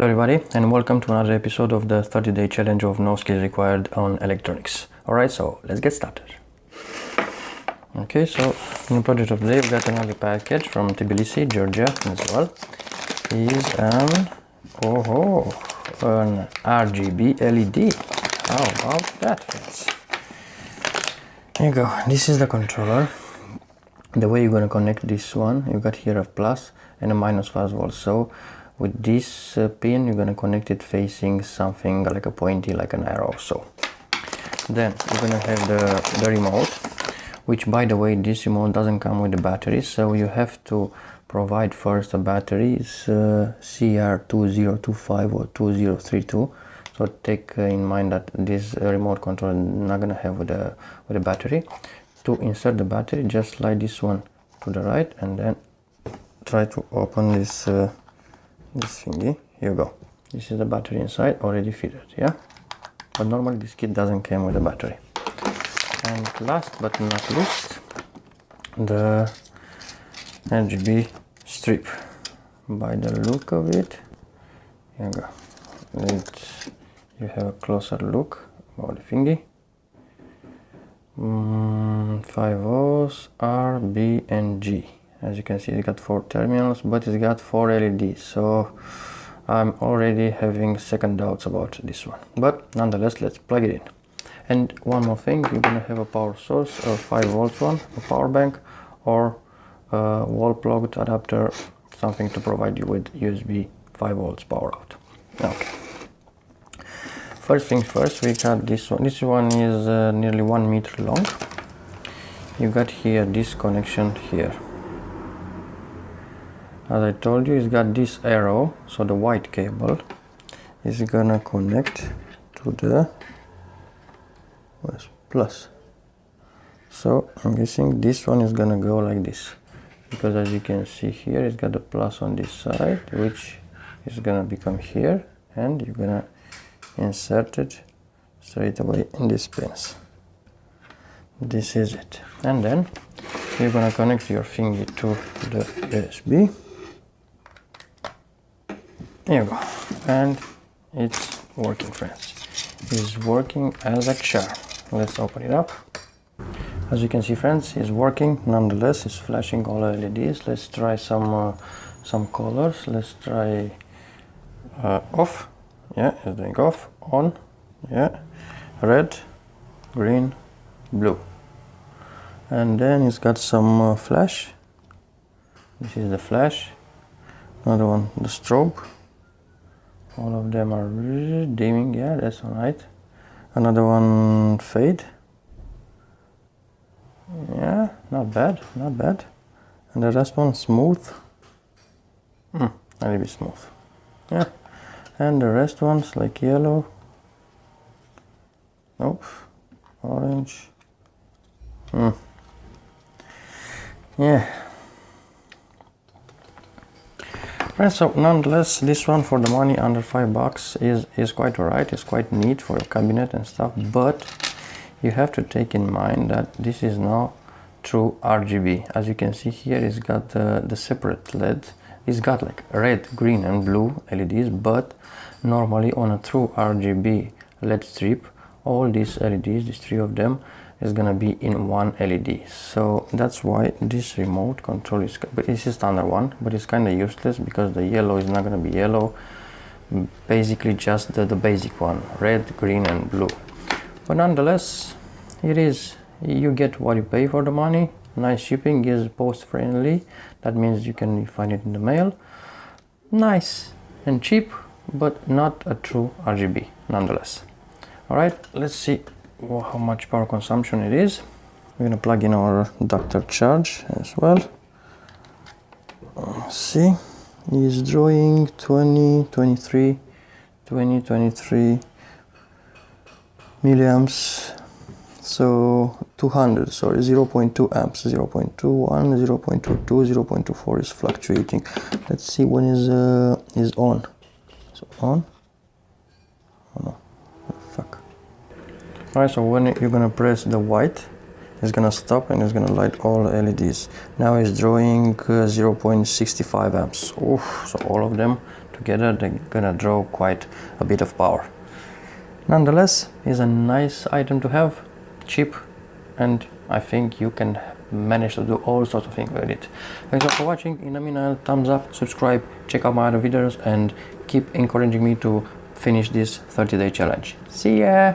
Everybody, and welcome to another episode of the 30-day challenge of No Skills Required on electronics. Alright, so let's get started. Okay, so in the project of today, we've got another package from Tbilisi, Georgia as well. Is an RGB LED. How about that, friends? Here you go. This is the controller. The way you're going to connect this one, you got here a plus and a minus 5 volts. So with this pin, you're going to connect it facing something like a pointy, like an arrow. So then you're going to have the remote, which, by the way, this remote doesn't come with the battery, so you have to provide first a battery. It's CR2025 or 2032. So take in mind that this remote control is not going to have with a battery. To insert the battery, just slide this one to the right and then try to open this this thingy. Here you go. This is the battery inside, already fitted, yeah? But normally this kit doesn't come with a battery. And last but not least, the RGB strip. By the look of it, here you go. You have a closer look about the thingy. 5 volts, R, B and G. As you can see, it's got 4 terminals, but it's got 4 LEDs, so I'm already having second doubts about this one. But nonetheless, let's plug it in. And one more thing, you're gonna have a power source, a 5 volts one, a power bank, or a wall plugged adapter, something to provide you with USB 5 volts power out. Okay. First things first, we got this one. This one is nearly 1 meter long. You got here this connection here. As I told you, it's got this arrow, so the white cable is gonna connect to the plus. So I'm guessing this one is gonna go like this, because as you can see here, it's got the plus on this side, which is gonna become here, and you're gonna insert it straight away in these pins. This is it. And then you're gonna connect your thingy to the USB. Here you go. And it's working, friends. It's working as a charm. Let's open it up. As you can see, friends, it's working. Nonetheless, it's flashing all LEDs. Let's try some colors. Let's try off. Yeah, it's doing off. On. Yeah. Red, green, blue. And then it's got some flash. This is the flash. Another one, the strobe. All of them are dimming. Yeah, that's all right. Another one, fade. Yeah, not bad, not bad. And the rest one, smooth. A little bit smooth. Yeah. And the rest ones like yellow. Nope. Orange. Yeah. Right, so nonetheless, this one for the money under $5 is quite alright. It's quite neat for your cabinet and stuff, but you have to take in mind that this is now true RGB. As you can see here, it's got the separate LED. It's got like red, green and blue LEDs, but normally on a true RGB LED strip, all these LEDs, these 3 of them, is gonna be in one LED. So that's why this remote control is, but it's a standard one, but it's kind of useless because the yellow is not gonna be yellow. Basically just the basic one, red, green and blue. But nonetheless, it is, you get what you pay for the money. Nice shipping, is post friendly. That means you can find it in the mail. Nice and cheap, but not a true RGB nonetheless. All right, let's see how much power consumption it is. We're gonna plug in our adapter charge as well. Let's see, it's drawing 23 milliamps. So 200, sorry, 0.2 amps, 0.21, 0.22, 0.24 is fluctuating. Let's see when is on. So on. Oh no, fuck. Alright, so when you're gonna press the white, it's gonna stop and it's gonna light all LEDs. Now it's drawing 0.65 amps. Oof, so all of them together, they're gonna draw quite a bit of power. Nonetheless, it's a nice item to have, cheap, and I think you can manage to do all sorts of things with it. Thanks for watching. In the meanwhile, thumbs up, subscribe, check out my other videos, and keep encouraging me to finish this 30-day challenge. See ya!